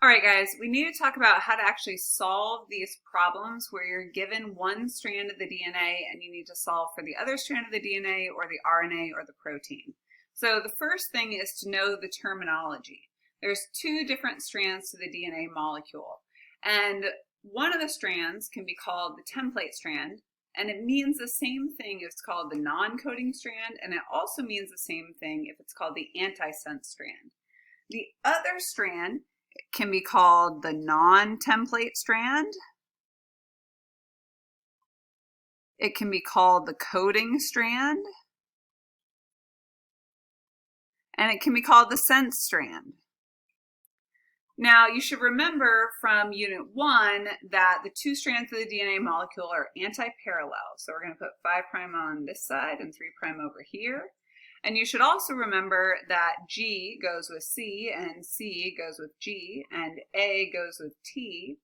All right, guys, we need to talk about how to actually solve these problems where you're given one strand of the DNA and you need to solve for the other strand of the DNA or the RNA or the protein. So the first thing is to know the terminology. There's two different strands to the DNA molecule, and one of the strands can be called the template strand, and it means the same thing if it's called the non-coding strand, and it also means the same thing if it's called the antisense strand. The other strand can be called the non-template strand. It can be called the coding strand. And it can be called the sense strand. Now, you should remember from Unit 1 that the two strands of the DNA molecule are anti-parallel. So we're going to put 5' on this side and 3' over here. And you should also remember that G goes with C, and C goes with G, and A goes with T,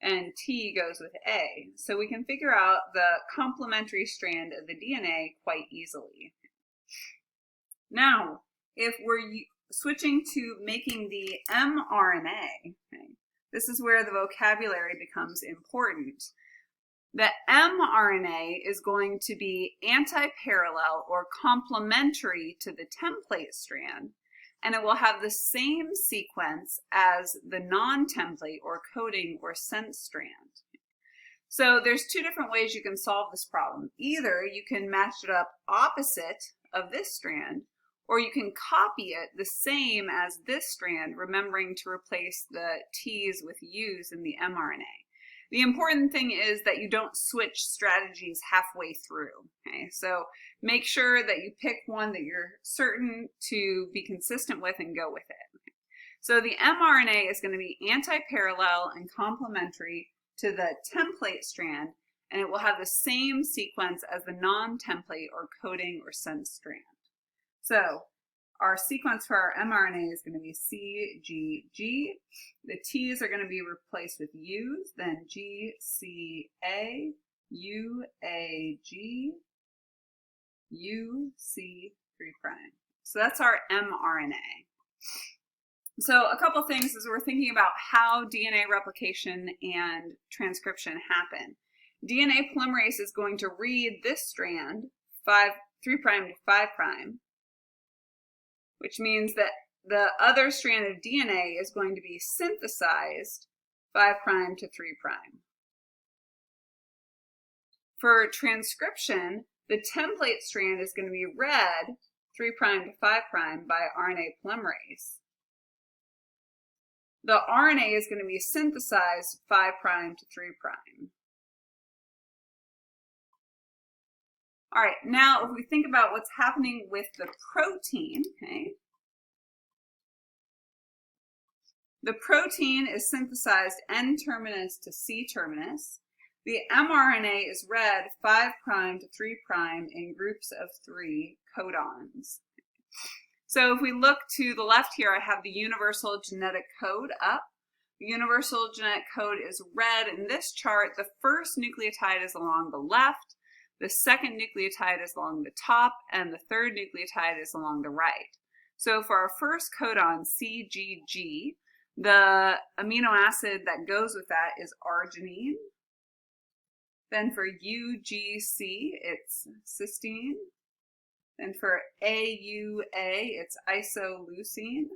and T goes with A. So we can figure out the complementary strand of the DNA quite easily. Now, if we're switching to making the mRNA, okay, this is where the vocabulary becomes important. The mRNA is going to be anti-parallel or complementary to the template strand, and it will have the same sequence as the non-template or coding or sense strand. So there's two different ways you can solve this problem. Either you can match it up opposite of this strand, or you can copy it the same as this strand, remembering to replace the T's with U's in the mRNA. The important thing is that you don't switch strategies halfway through, okay? So make sure that you pick one that you're certain to be consistent with and go with it. So the mRNA is going to be anti-parallel and complementary to the template strand, and it will have the same sequence as the non-template or coding or sense strand. So our sequence for our mRNA is going to be C, G, G. The T's are going to be replaced with U's, then G, C, A, U, A, G, U, C, 3'. So that's our mRNA. So a couple things as we're thinking about how DNA replication and transcription happen. DNA polymerase is going to read this strand, 3' to 5', which means that the other strand of DNA is going to be synthesized 5' to 3'. For transcription, the template strand is going to be read 3' to 5' by RNA polymerase. The RNA is going to be synthesized 5' to 3'. All right, now if we think about what's happening with the protein, okay, the protein is synthesized N-terminus to C-terminus. The mRNA is read 5' to 3' in groups of 3 codons. So if we look to the left here, I have the universal genetic code up. The universal genetic code is read in this chart. The first nucleotide is along the left. The second nucleotide is along the top, and the third nucleotide is along the right. So for our first codon, CGG, the amino acid that goes with that is arginine. Then for UGC, it's cysteine. Then for AUA, it's isoleucine.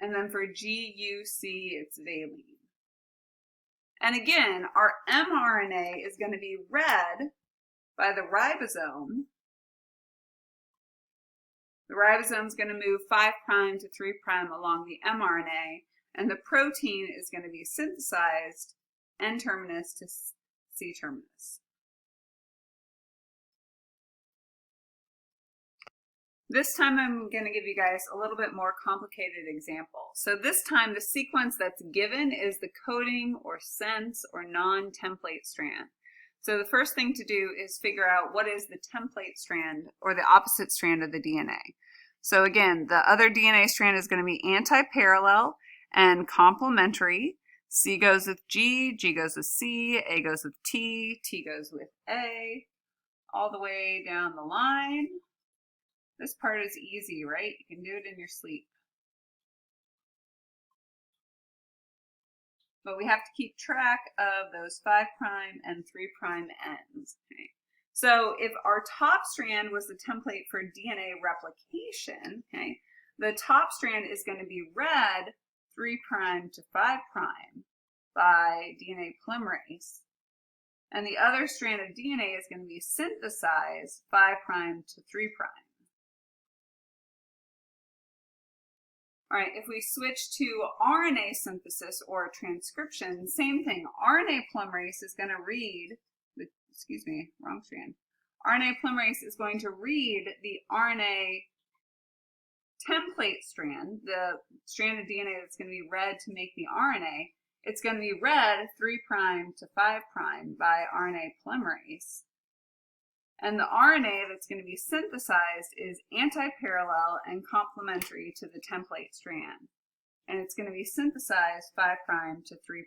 And then for GUC, it's valine. And again, our mRNA is going to be read by the ribosome. The ribosome is going to move 5' to 3' along the mRNA, and the protein is going to be synthesized N-terminus to C-terminus. This time I'm going to give you guys a little bit more complicated example. So this time the sequence that's given is the coding or sense or non-template strand. So the first thing to do is figure out what is the template strand or the opposite strand of the DNA. So again, the other DNA strand is going to be anti-parallel and complementary. C goes with G, G goes with C, A goes with T, T goes with A, all the way down the line. This part is easy, right? You can do it in your sleep. but we have to keep track of those 5' and 3' ends. Okay. So if our top strand was the template for DNA replication, okay, the top strand is going to be read 3' to 5' by DNA polymerase. And the other strand of DNA is going to be synthesized 5' to 3'. All right, if we switch to RNA synthesis or transcription, same thing. RNA polymerase is going to read, excuse me, wrong strand. RNA polymerase is going to read the RNA template strand, the strand of DNA that's going to be read to make the RNA. It's going to be read 3' to 5' by RNA polymerase. And the RNA that's going to be synthesized is antiparallel and complementary to the template strand. And it's going to be synthesized 5' to 3'.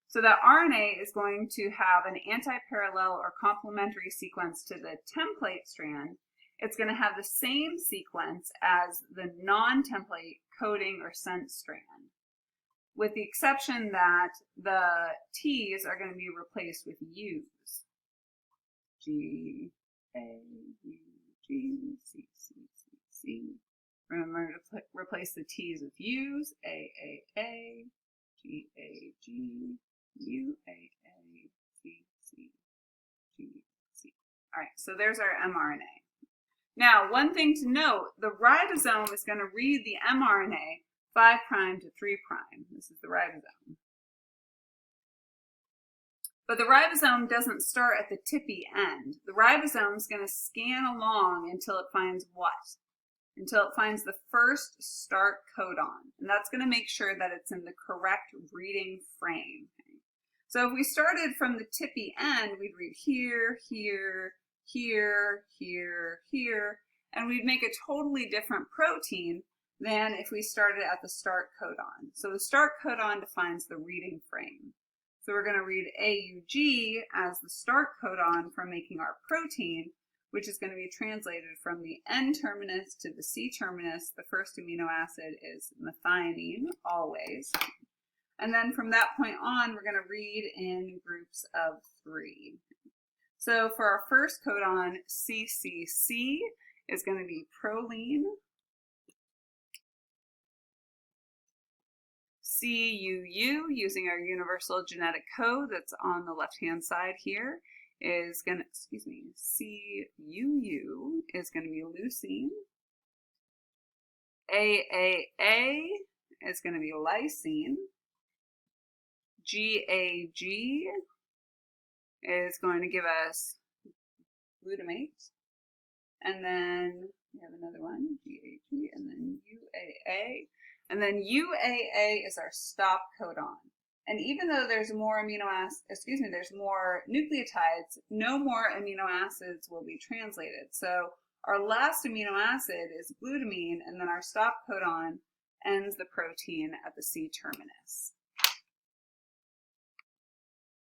So that RNA is going to have an antiparallel or complementary sequence to the template strand. It's going to have the same sequence as the non-template coding or sense strand, with the exception that the T's are going to be replaced with U's. G, A, U, G, C, C, C, C. Remember to replace the T's with U's. A, G, A, G, U, A, C, C, G, C. All right, so there's our mRNA. Now, one thing to note, the ribosome is going to read the mRNA 5' to 3'. This is the ribosome. But the ribosome doesn't start at the tippy end. The ribosome is going to scan along until it finds what? Until it finds the first start codon. And that's going to make sure that it's in the correct reading frame. Okay. So if we started from the tippy end, we'd read here, here, here, here, here, and we'd make a totally different protein than if we started at the start codon. So the start codon defines the reading frame. So we're going to read AUG as the start codon for making our protein, which is going to be translated from the N terminus to the C terminus. The first amino acid is methionine, always. And then from that point on, we're going to read in groups of 3. So for our first codon, CCC is going to be proline. CUU, using our universal genetic code that's on the left-hand side here, is going to, CUU is going to be leucine. AAA is going to be lysine. GAG is going to give us glutamate. And then we have another one, GAG, and then UAA. And then UAA is our stop codon. And even though there's more there's more nucleotides, no more amino acids will be translated. So our last amino acid is glutamine, and then our stop codon ends the protein at the C terminus.